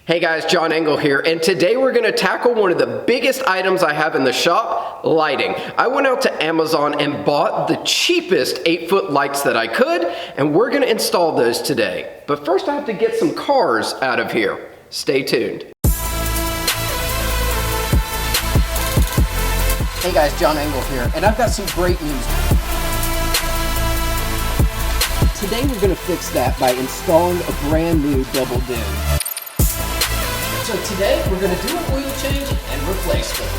Hey guys, John Engel here, and today we're going to tackle one of the biggest items I have in the shop, lighting. I went out to Amazon and bought the cheapest 8-foot lights that I could, and we're going to install those today. But first I have to get some cars out of here. Stay tuned. Hey guys, John Engel here, and I've got some great news. Today we're going to fix that by installing a brand new double dim. So today we're going to do an oil change and replace those.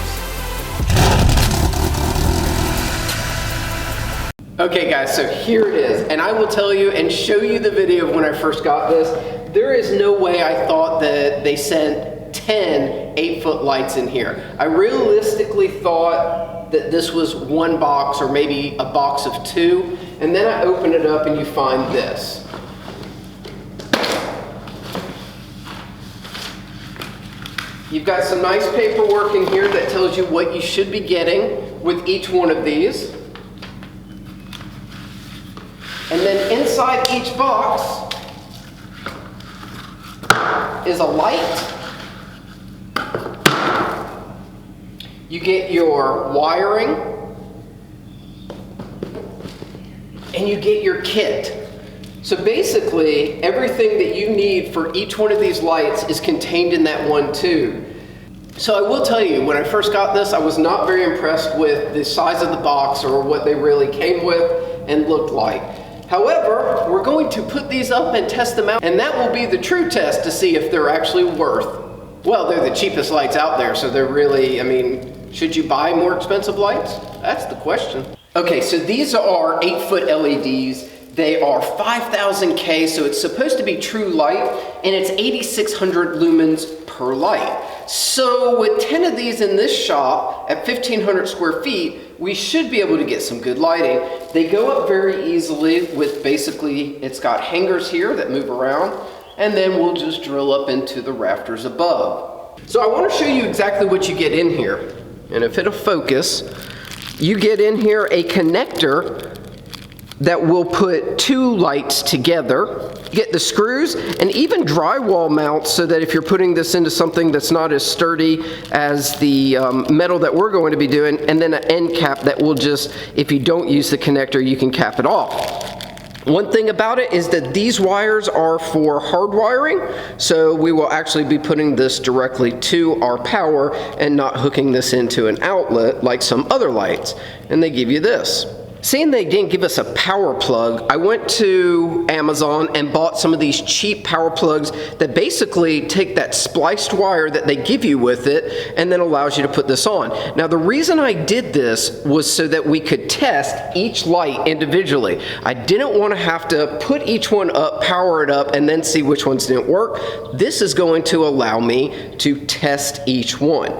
Okay guys, so here it is, and I will tell you and show you the video of when I first got this. There is no way I thought that they sent 10 8-foot lights in here. I realistically thought that this was one box or maybe a box of 2, and then I open it up and you find this. You've got some nice paperwork in here that tells you what you should be getting with each one of these. And then inside each box is a light. You get your wiring, and you get your kit. So basically, everything that you need for each one of these lights is contained in that one tube. So I will tell you, when I first got this, I was not very impressed with the size of the box or what they really came with and looked like. However, we're going to put these up and test them out, and that will be the true test to see if they're actually worth. Well, they're the cheapest lights out there, so they're really, should you buy more expensive lights? That's the question. Okay, so these are 8-foot LEDs. They are 5000 K, so it's supposed to be true light, and it's 8600 lumens per light. So with 10 of these in this shop at 1500 square feet, we should be able to get some good lighting. They go up very easily with basically, it's got hangers here that move around, and then we'll just drill up into the rafters above. So I want to show you exactly what you get in here. And if it'll focus, you get in here a connector that will put 2 lights together. You get the screws and even drywall mounts so that if you're putting this into something that's not as sturdy as the metal that we're going to be doing, and then an end cap that will just, if you don't use the connector, you can cap it off. One thing about it is that these wires are for hard wiring, so we will actually be putting this directly to our power and not hooking this into an outlet like some other lights. And they give you this. Seeing they didn't give us a power plug, I went to Amazon and bought some of these cheap power plugs that basically take that spliced wire that they give you with it and then allows you to put this on. Now the reason I did this was so that we could test each light individually. I didn't want to have to put each one up, power it up, and then see which ones didn't work. This is going to allow me to test each one.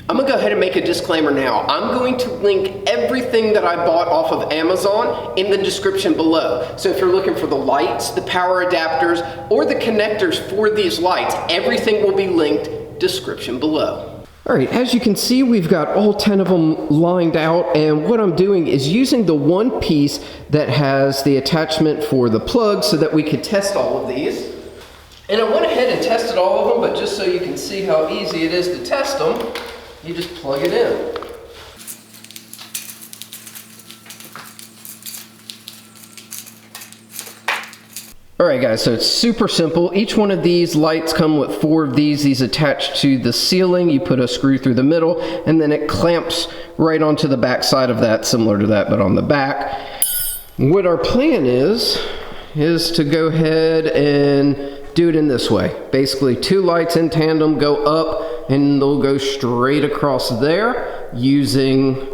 I'm gonna go ahead and make a disclaimer now. I'm going to link everything that I bought off of Amazon in the description below. So if you're looking for the lights, the power adapters, or the connectors for these lights, everything will be linked description below. All right, as you can see, we've got all 10 of them lined out, and what I'm doing is using the one piece that has the attachment for the plug so that we could test all of these. And I went ahead and tested all of them, but just so you can see how easy it is to test them, you just plug it in. Alright guys, so it's super simple. Each one of these lights come with 4 of these attached to the ceiling. You put a screw through the middle, and then it clamps right onto the back side of that, similar to that, but on the back. What our plan is to go ahead and do it in this way. Basically 2 lights in tandem go up, and they'll go straight across there using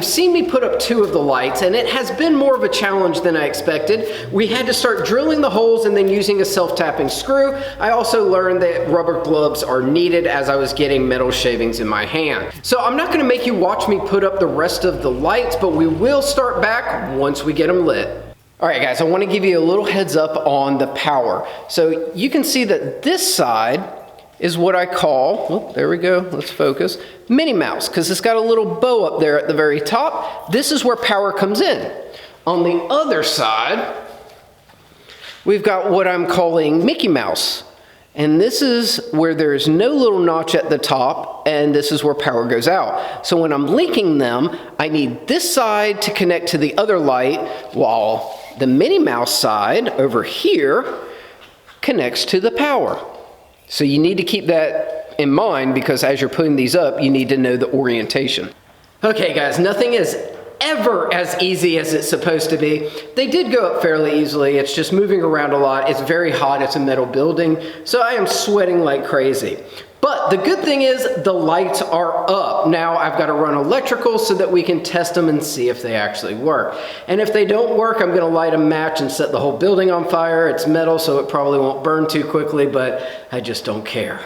you've seen me put up 2 of the lights, and it has been more of a challenge than I expected. We had to start drilling the holes and then using a self-tapping screw. I also learned that rubber gloves are needed as I was getting metal shavings in my hand. So I'm not gonna make you watch me put up the rest of the lights, but we will start back once we get them lit. All right, guys, I want to give you a little heads up on the power. So you can see that this side is what I call, oh, there we go, let's focus, Minnie Mouse, because it's got a little bow up there at the very top. This is where power comes in. On the other side, we've got what I'm calling Mickey Mouse. And this is where there's no little notch at the top, and this is where power goes out. So when I'm linking them, I need this side to connect to the other light, while the Minnie Mouse side over here connects to the power. So you need to keep that in mind, because as you're putting these up, you need to know the orientation. Okay guys, nothing is ever as easy as it's supposed to be. They did go up fairly easily. It's just moving around a lot. It's very hot. It's a metal building. So I am sweating like crazy. But the good thing is the lights are up. Now I've got to run electrical so that we can test them and see if they actually work. And if they don't work, I'm going to light a match and set the whole building on fire. It's metal, so it probably won't burn too quickly, but I just don't care.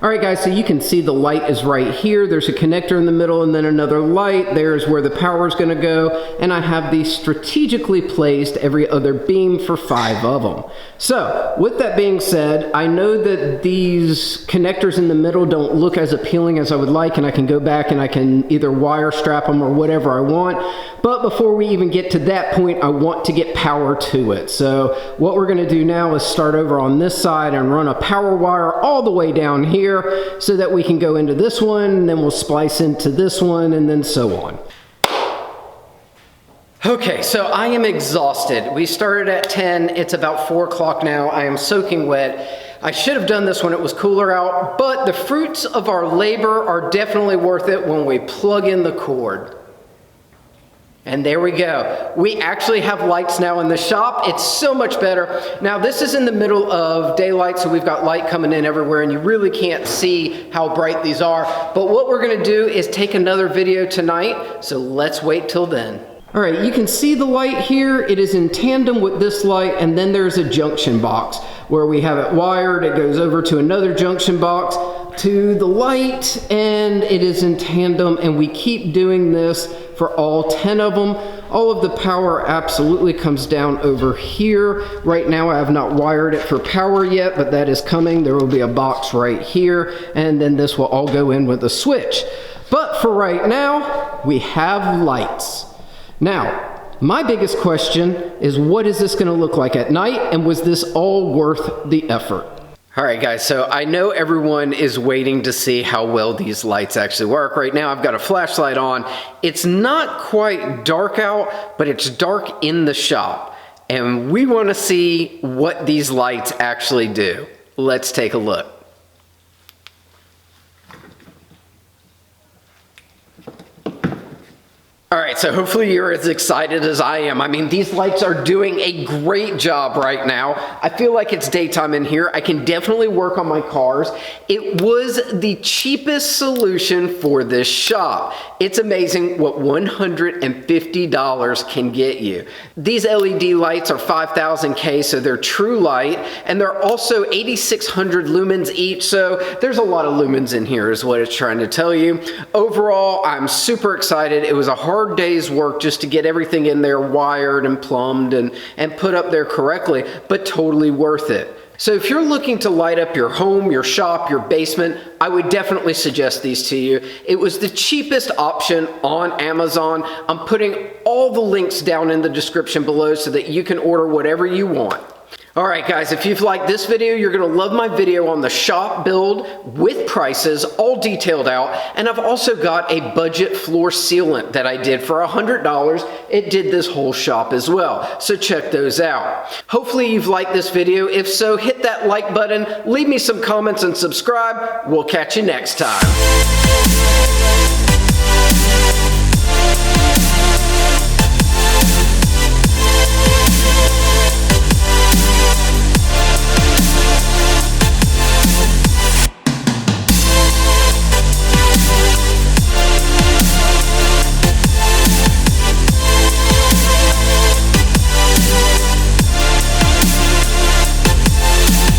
All right guys, so you can see the light is right here. There's a connector in the middle and then another light. There's where the power is gonna go. And I have these strategically placed every other beam for 5 of them. So with that being said, I know that these connectors in the middle don't look as appealing as I would like, and I can go back and I can either wire strap them or whatever I want. But before we even get to that point, I want to get power to it. So what we're gonna do now is start over on this side and run a power wire all the way down here, so that we can go into this one, and then we'll splice into this one, and then so on. Okay, so I am exhausted. We started at 10, it's about 4 o'clock now. I am soaking wet. I should have done this when it was cooler out, but the fruits of our labor are definitely worth it when we plug in the cord. And there we go. We actually have lights now in the shop. It's so much better. Now this is in the middle of daylight, so we've got light coming in everywhere, and you really can't see how bright these are. But what we're gonna do is take another video tonight, so let's wait till then. All right, you can see the light here. It is in tandem with this light, and then there's a junction box where we have it wired. It goes over to another junction box to the light, and it is in tandem, and we keep doing this for all 10 of them. All of the power absolutely comes down over here. Right now I have not wired it for power yet, but that is coming. There will be a box right here, and then this will all go in with a switch. But for right now, we have lights. Now, my biggest question is, what is this gonna look like at night, and was this all worth the effort? All right guys, so I know everyone is waiting to see how well these lights actually work. Right now I've got a flashlight on. It's not quite dark out, but it's dark in the shop. And we wanna see what these lights actually do. Let's take a look. All right, so hopefully you're as excited as I am. I mean, these lights are doing a great job right now. I feel like it's daytime in here. I can definitely work on my cars. It was the cheapest solution for this shop. It's amazing what $150 can get you. These LED lights are 5000 K, so they're true light, and they're also 8600 lumens each, so there's a lot of lumens in here is what it's trying to tell you. Overall, I'm super excited. It was a hard day's work just to get everything in there wired and plumbed and put up there correctly, but totally worth it. So if you're looking to light up your home, your shop, your basement, I would definitely suggest these to you. It was the cheapest option on Amazon. I'm putting all the links down in the description below so that you can order whatever you want. All right guys, if you've liked this video, you're gonna love my video on the shop build with prices all detailed out. And I've also got a budget floor sealant that I did for $100. It did this whole shop as well, so check those out. Hopefully you've liked this video. If so, hit that like button, leave me some comments and subscribe. We'll catch you next time.